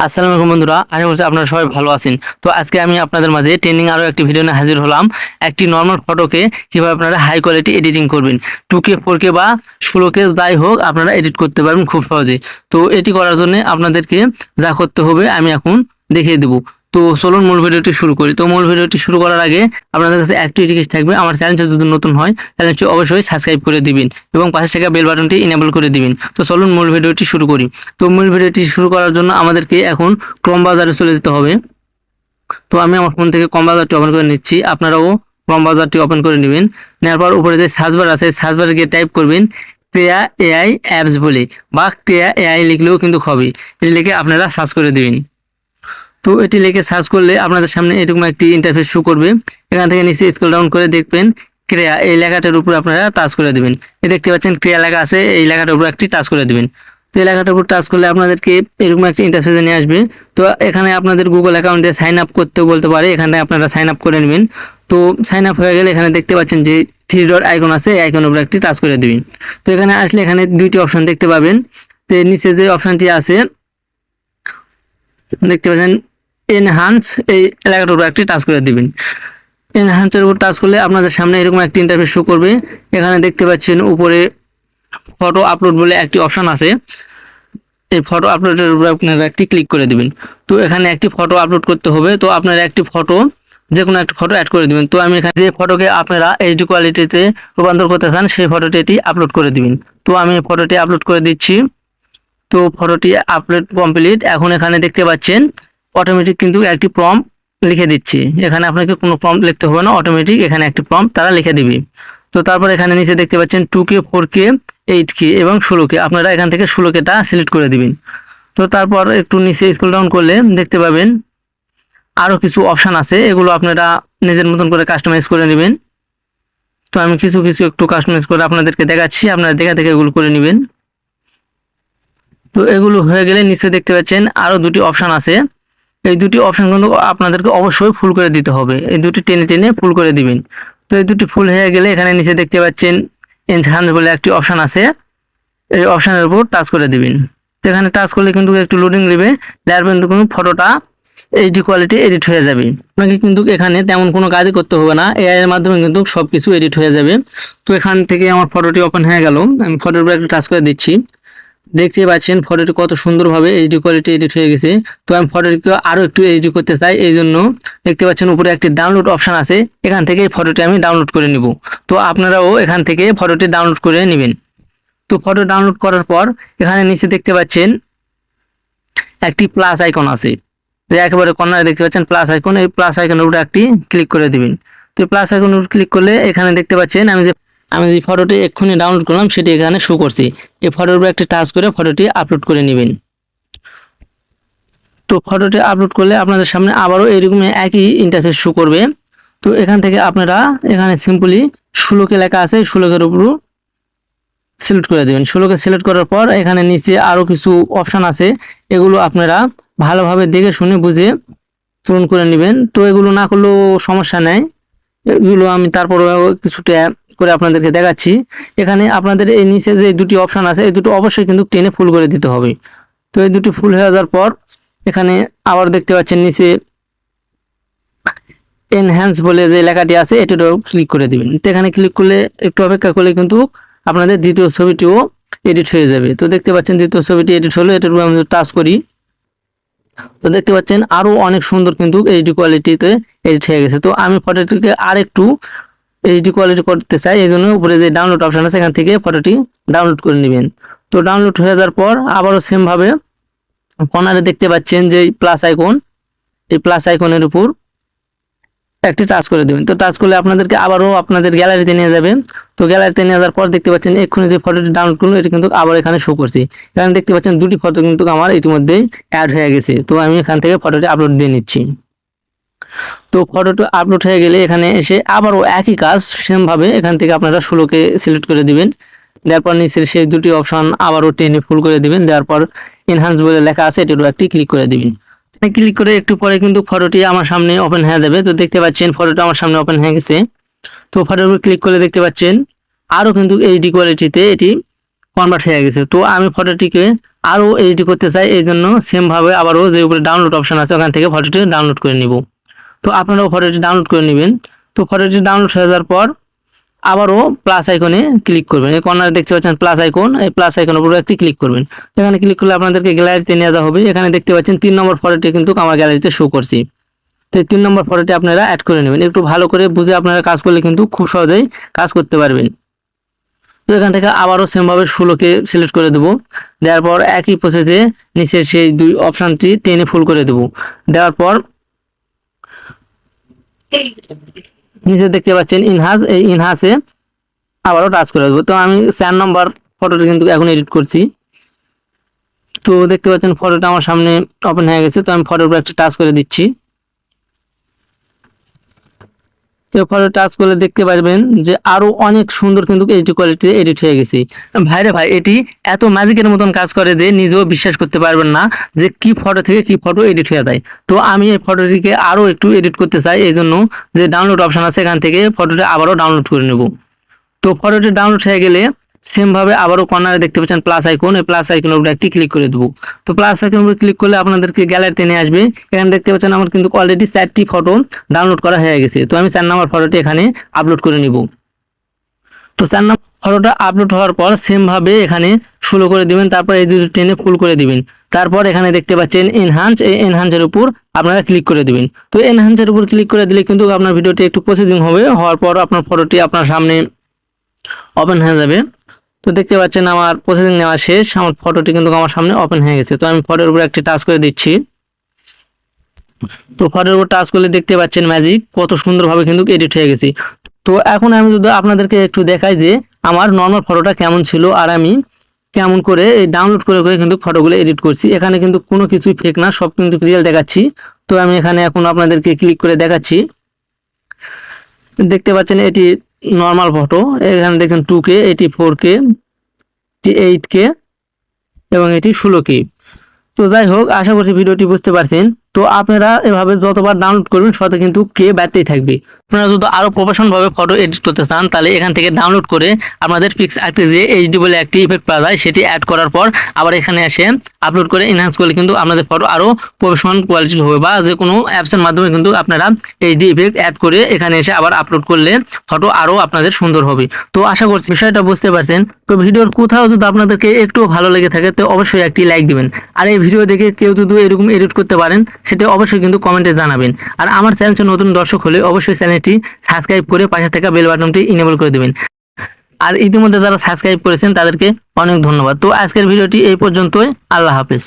আসসালামু আলাইকুম বন্ধুরা, আশা করছি আপনারা সবাই ভালো আছেন। তো আজকে আমি আপনাদের মাঝে ট্রেন্ডিং আরো একটি ভিডিও নিয়ে হাজির হলাম। একটি নর্মাল ফটোকে কিভাবে আপনারা হাই কোয়ালিটি এডিটিং করবেন, 2K 4K বা 16K যাই হোক আপনারা এডিট করতে পারবেন খুব সহজে। তো এটি করার জন্য আপনাদেরকে যা করতে হবে আমি এখন দেখিয়ে দেবো। তো চলুন মূল ভিডিওটি শুরু করি। তো মূল ভিডিওটি শুরু করার আগে আপনাদের কাছে একটি রিকোয়েস্ট থাকবে, আমার চ্যানেলটি যদি নতুন হয় চ্যানেলটি অবশ্যই সাবস্ক্রাইব করে দিবেন এবং পাশে থাকা বেল বাটনটি ইনেবল করে দিবেন। তো চলুন মূল ভিডিওটি শুরু করি। তো মূল ভিডিওটি শুরু করার জন্য আমাদেরকে এখন ক্রোম ব্রাউজারে চলে যেতে হবে। তো আমি আমার ফোন থেকে ক্রোম ব্রাউজারটি ওপেন করে নিচ্ছি, আপনারাও ক্রোম ব্রাউজারটি ওপেন করে নেবেন। নেওয়ার পর উপরে যে সার্চ বার আছে সার্চ বারে গিয়ে টাইপ করবেন ক্রিয়া এআই অ্যাপস বলে, বা ক্রিয়া এআই লিখলেও কিন্তু হবে। এটি লিখে আপনারা সার্চ করে দিবেন। তো এটি লিখে সার্চ করলে আপনাদের সামনে এরকম একটি ইন্টারফেস শো করবে। এখান থেকে নিচে স্ক্রল ডাউন করে দেখবেন ক্রিয়া, এই লেখাটার উপর আপনারা টাচ করে দিবেন। এই দেখতে পাচ্ছেন ক্রিয়া লেখা আছে, এই লেখাটার উপর একটি টাচ করে দিবেন। তো এই লেখাটার উপর টাচ করলে আপনাদেরকে এরকম একটি ইন্টারফেসে নিয়ে আসবে। তো এখানে আপনাদের গুগল অ্যাকাউন্ট দিয়ে সাইন আপ করতেও বলতে পারে, এখানে আপনারা সাইন আপ করে নেবেন। তো সাইন আপ হয়ে গেলে এখানে দেখতে পাচ্ছেন যে 3 ডট আইকন আছে, এই আইকনের উপর একটি টাচ করে দিবেন। তো এখানে আসলে এখানে দুইটি অপশন দেখতে পাবেন। তো নিচে যে অপশনটি আছে দেখতে পাচ্ছেন এনহান্স, এই এলাকাটার উপর একটি টাচ করে দিবেন। এনহান্সের উপর টাচ করলে আপনাদের সামনে এরকম একটি ইন্টারফেস শো করবে। এখানে দেখতে পাচ্ছেন উপরে ফটো আপলোড বলে একটি অপশন আছে, এই ফটো আপলোডের উপর আপনারা একটি ক্লিক করে দিবেন। তো এখানে একটি ফটো আপলোড করতে হবে। তো আপনারা একটি ফটো, যে কোনো একটা ফটো অ্যাড করে দিবেন। তো আমি এখানে যে ফটোকে আপনারা এইচডি কোয়ালিটিতে রূপান্তর করতে চান সেই ফটোটি এটি আপলোড করে দিবেন। তো আমি ফটোটি আপলোড করে দিচ্ছি। তো ফটোটি আপলোড কমপ্লিট। এখন এখানে দেখতে পাচ্ছেন অটোমেটিক কিন্তু একটি প্রম্পট লিখে দিচ্ছি। এখানে আপনাকে কোনো প্রম্পট লিখতে হবে না, অটোমেটিক এখানে একটি প্রম্পট তারা লিখে দিবে। তো তারপর এখানে নিচে দেখতে পাচ্ছেন 2K 4K 8K এবং 16K, আপনারা এখান থেকে 16Kটা সিলেক্ট করে দিবেন। তো তারপর একটু নিচে স্ক্রল ডাউন করলে দেখতে পাবেন আরও কিছু অপশান আছে, এগুলো আপনারা নিজের মতন করে কাস্টমাইজ করে নেবেন। তো আমি কিছু কিছু একটু কাস্টমাইজ করে আপনাদেরকে দেখাচ্ছি, আপনারা দেখা থেকে এগুলো করে নেবেন। তো এগুলো হয়ে গেলে নিচে দেখতে পাচ্ছেন আরও দুটি অপশান আছে, এই দুটি অপশন কিন্তু আপনাদেরকে অবশ্যই ফুল করে দিতে হবে, এই দুটি টেনে টেনে ফুল করে দিবেন। তো এই দুটি ফুল হয়ে গেলে এখানে নিচে দেখতে পাচ্ছেন এনহান্স বলে একটি অপশন আছে, এই অপশনের উপর টাচ করে দিবেন। তো এখানে টাচ করলে কিন্তু একটু লোডিং নেবে, দেওয়ার পর কিন্তু ফটোটা এইচডি কোয়ালিটি এডিট হয়ে যাবে। আপনাকে কিন্তু এখানে তেমন কোনো কাজই করতে হবে না, এআই এর মাধ্যমে কিন্তু সব কিছু এডিট হয়ে যাবে। তো এখান থেকে আমার ফটোটি ওপেন হয়ে গেল, আমি ফটোর উপর একটু টাচ করে দিচ্ছি। দেখতে পাচ্ছেন ফটোটি কত সুন্দরভাবে এইচডি কোয়ালিটি এডিট হয়ে গেছে। তো আমি ফটোটিকে আরও একটু এডিট করতে চাই, এই জন্য দেখতে পাচ্ছেন উপরে একটি ডাউনলোড অপশন আছে, এখান থেকে এই ফটোটি আমি ডাউনলোড করে নিব। তো আপনারাও এখান থেকে ফটোটি ডাউনলোড করে নেবেন। তো ফটো ডাউনলোড করার পর এখানে নিচে দেখতে পাচ্ছেন একটি প্লাস আইকন আছে, একেবারে কর্নারে দেখতে পাচ্ছেন প্লাস আইকন, এই প্লাস আইকনের উপরে একটি ক্লিক করে দিবেন। তো প্লাস আইকনের উপর ক্লিক করলে এখানে দেখতে পাচ্ছেন আমি যে ফটোটি এক্ষুনি ডাউনলোড করলাম সেটি এখানে শো করছি। এই ফটোর উপর একটি টাচ করে ফটোটি আপলোড করে নেবেন। তো ফটোটি আপলোড করলে আপনাদের সামনে আবারও এরকম একই ইন্টারফেস শো করবে। তো এখান থেকে আপনারা এখানে সিম্পলি 16K লেখা আছে, 16K উপর সিলেক্ট করে দেবেন। 16K সিলেক্ট করার পর এখানে নিচে আরও কিছু অপশান আছে, এগুলো আপনারা ভালোভাবে দেখে শুনে বুঝে পূরণ করে নেবেন। তো এগুলো না করলেও সমস্যা নেই, এগুলো আমি তারপরে কিছুটা করে আপনাদেরকে দেখাচ্ছি। এখানে আপনাদের এই নিচে যে দুটি অপশান আছে এই দুটো অবশ্যই কিন্তু টেনে ফুল করে দিতে হবে। তো এই দুটি ফুল হয়ে যাওয়ার পর এখানে আবার দেখতে পাচ্ছেন নিচে এনহ্যান্স বলে যে লেখাটি আছে এটাও ক্লিক করে দিবেন। তো এখানে ক্লিক করলে একটু অপেক্ষা করলে কিন্তু আপনাদের দ্বিতীয় ছবিটিও এডিট হয়ে যাবে। তো দেখতে পাচ্ছেন দ্বিতীয় ছবিটি এডিট হলো, এটার উপর আমি টাচ করি। তো দেখতে পাচ্ছেন আরও অনেক সুন্দর কিন্তু এইচডি কোয়ালিটিতে এডিট হয়ে গেছে। তো আমি ফটোটিকে আর একটু এইচডি কোয়ালিটি করতে চাই, এই জন্য উপরে যে ডাউনলোড অপশন আছে এখান থেকে ফটোটি ডাউনলোড করে নেবেন। তো ডাউনলোড হয়ে যাওয়ার পর আবারও সেমভাবে কর্নারে দেখতে পাচ্ছেন যে প্লাস আইকন, এই প্লাস আইকনের উপর একটি টাচ করে দেবেন। তো টাচ করলে আপনাদেরকে আবারও আপনাদের গ্যালারিতে নিয়ে যাবেন। তো গ্যালারিতে নিয়ে যাওয়ার পর দেখতে পাচ্ছেন এক্ষুনি যে ফটোটি ডাউনলোড করলো এটা কিন্তু আবার এখানে শো করছে। এখানে দেখতে পাচ্ছেন দুটি ফটো কিন্তু আমার ইতিমধ্যেই অ্যাড হয়ে গেছে। তো আমি এখান থেকে ফটোটি আপলোড দিয়ে নিচ্ছি। তো ফটোটি আপলোড হয়ে গেলে এখানে এসে আবারও একই কাজ সেমভাবে এখান থেকে আপনারা 16K সিলেক্ট করে দিবেন। দেওয়ার পর নিচের সেই দুটি অপশন আবারও টেনে ফুল করে দিবেন। দেওয়ার পর এনহান্স বলে লেখা আছে এটারও একটি ক্লিক করে দিবেন। ক্লিক করে একটু পরে কিন্তু ফটোটি আমার সামনে ওপেন হয়ে যাবে। তো দেখতে পাচ্ছেন ফটোটা আমার সামনে ওপেন হয়ে গেছে। তো ফটোর উপর ক্লিক করলে দেখতে পাচ্ছেন আরও কিন্তু এইচডি কোয়ালিটিতে এটি কনভার্ট হয়ে গেছে। তো আমি ফটোটিকে আরও এডিট করতে চাই, এই জন্য সেমভাবে আবারও যে উপরে ডাউনলোড অপশন আছে ওখান থেকে ফটোটি ডাউনলোড করে নিব। তো আপনারাও ফটোটি ডাউনলোড করে নেবেন। তো ফটোটি ডাউনলোড হয়ে যাওয়ার পর আবারও প্লাস আইকনে ক্লিক করবেন। এই কর্নারে দেখতে পাচ্ছেন প্লাস আইকন, এই প্লাস আইকনের উপরে একটি ক্লিক করবেন। এখানে ক্লিক করলে আপনাদেরকে গ্যালারিতে নিয়ে যাওয়া হবে। এখানে দেখতে পাচ্ছেন 3 নম্বর ফটোটি কিন্তু আমার গ্যালারিতে শো করছি। তো এই 3 নম্বর ফটোটি আপনারা অ্যাড করে নেবেন। একটু ভালো করে বুঝে আপনারা কাজ করলে কিন্তু খুব সহজেই কাজ করতে পারবেন। তো এখান থেকে আবারও সেমভাবে 16কে সিলেক্ট করে দেবো। দেওয়ার পর একই প্রসেসে নিচের সেই 2 অপশানটি টেনে ফুল করে দেবো। দেওয়ার পর নিচে দেখতে পাচ্ছেন ইনহান্স, এই ইনহান্সে আবারও টাচ করে দেবো। তো আমি 4 নম্বর ফটোটি কিন্তু এখন এডিট করছি। তো দেখতে পাচ্ছেন ফটোটা আমার সামনে ওপেন হয়ে গেছে। তো আমি ফটোর উপর একটা টাচ করে দিচ্ছি। তো ফটো টাচ করলে দেখতে পারবেন যে আরো অনেক সুন্দর কিন্তু এইচডি কোয়ালিটি এডিট হয়ে গেছে। ভাইরে ভাই, এটি এত ম্যাজিকের মতন কাজ করে যে নিজেও বিশ্বাস করতে পারবেন না যে কি ফটো থেকে কি ফটো এডিট হয়ে যায়। তো আমি এই ফটোটিকে আরো একটু এডিট করতে চাই, এই জন্য যে ডাউনলোড অপশন আছে এখান থেকে ফটোটা আবারও ডাউনলোড করে নেব। তো ফটোটি ডাউনলোড হয়ে গেলে সেম ভাবে আবারও কর্নারে দেখতে পাচ্ছেন প্লাস আইকন, এই প্লাস আইকনের উপরে একটি ক্লিক করে দেবো। তো প্লাস আইকনের উপরে ক্লিক করলে আপনাদেরকে গ্যালারিতে নিয়ে আসবে। এখানে দেখতে পাচ্ছেন আমার কিন্তু অলরেডি 4টি ফটো ডাউনলোড করা হয়ে গেছে। তো আমি 4 নম্বর ফটোটি এখানে আপলোড করে নিব। তো 4 নম্বর ফটোটা আপলোড হওয়ার পর সেম ভাবে এখানে 16 করে দিবেন, তারপর এই দুটো টেনে ফুল করে দিবেন। তারপর এখানে দেখতে পাচ্ছেন এনহান্স, এই এনহান্সের উপর আপনারা ক্লিক করে দিবেন। তো এনহান্সের উপর ক্লিক করে দিলে কিন্তু আপনার ভিডিওটি একটু প্রসেসিং হবে, হওয়ার পর আপনার ফটোটি আপনার সামনে ওপেন হয়ে যাবে। তো দেখতে পাচ্ছেন আমার প্রসেসিং নেওয়া শেষ, আমার ফটোটি কিন্তু আমার সামনে ওপেন হয়ে গেছে। তো আমি ফটোর উপর একটি টাচ করে দিচ্ছি। তো ফটোর উপর টাচ করলে দেখতে পাচ্ছেন ম্যাজিক কত সুন্দরভাবে কিন্তু এডিট হয়ে গেছে। তো এখন আমি যদি আপনাদেরকে একটু দেখাই যে আমার নর্মাল ফটোটা কেমন ছিল আর আমি কেমন করে এই ডাউনলোড করে করে কিন্তু ফটোগুলো এডিট করছি। এখানে কিন্তু কোনো কিছুই ফেক না, সব কিন্তু রিয়েল দেখাচ্ছি। তো আমি এখানে এখন আপনাদেরকে ক্লিক করে দেখাচ্ছি। দেখতে পাচ্ছেন এটি নর্মাল ফটো, এখানে দেখেন 2K, এটি 4K, এটি 8K এবং এটি 16K। তো যাই হোক, আশা করছি ভিডিওটি বুঝতে পারছেন। তো আপনারা এভাবে যতবার ডাউনলোড করবেন সাথে কিন্তু কে বাড়তেই থাকবে। আপনারা যদি আরো প্রফেশনাল ভাবে ফটো এডিট করতে চান তাহলে এখান থেকে ডাউনলোড করে আপনাদের পিক্স আর্টিস্টে এইচডি বলে একটি ইফেক্ট পাওয়া যায়, সেটি অ্যাড করার পর আবার এখানে এসে আপলোড করে এনহান্স করলে কিন্তু আপনাদের ফটো আরো প্রফেশনাল কোয়ালিটির হবে। বা যে কোনো অ্যাপসের মাধ্যমে কিন্তু আপনারা এইচডি ইফেক্ট অ্যাড করে এখানে এসে আবার আপলোড করলে ফটো আরো আপনাদের সুন্দর হবে। তো আশা করছি বিষয়টা বুঝতে পারছেন। তো ভিডিওর কোথাও যদি আপনাদেরকে একটু ভালো লেগে থাকে তো অবশ্যই একটি লাইক দিবেন। আর এই ভিডিও দেখে কেউ যদি এরকম এডিট করতে পারেন সেটা অবশ্যই কিন্তু কমেন্টে জানাবেন। আর আমার চ্যানেলে নতুন দর্শক হলে অবশ্যই চ্যানেলটি সাবস্ক্রাইব করে পাশে থাকা বেল বাটনটি ইনেবল করে দেবেন। আর ইতিমধ্যে যারা সাবস্ক্রাইব করেছেন তাদেরকে অনেক ধন্যবাদ। তো আজকের ভিডিওটি এই পর্যন্তই। আল্লাহ হাফেজ।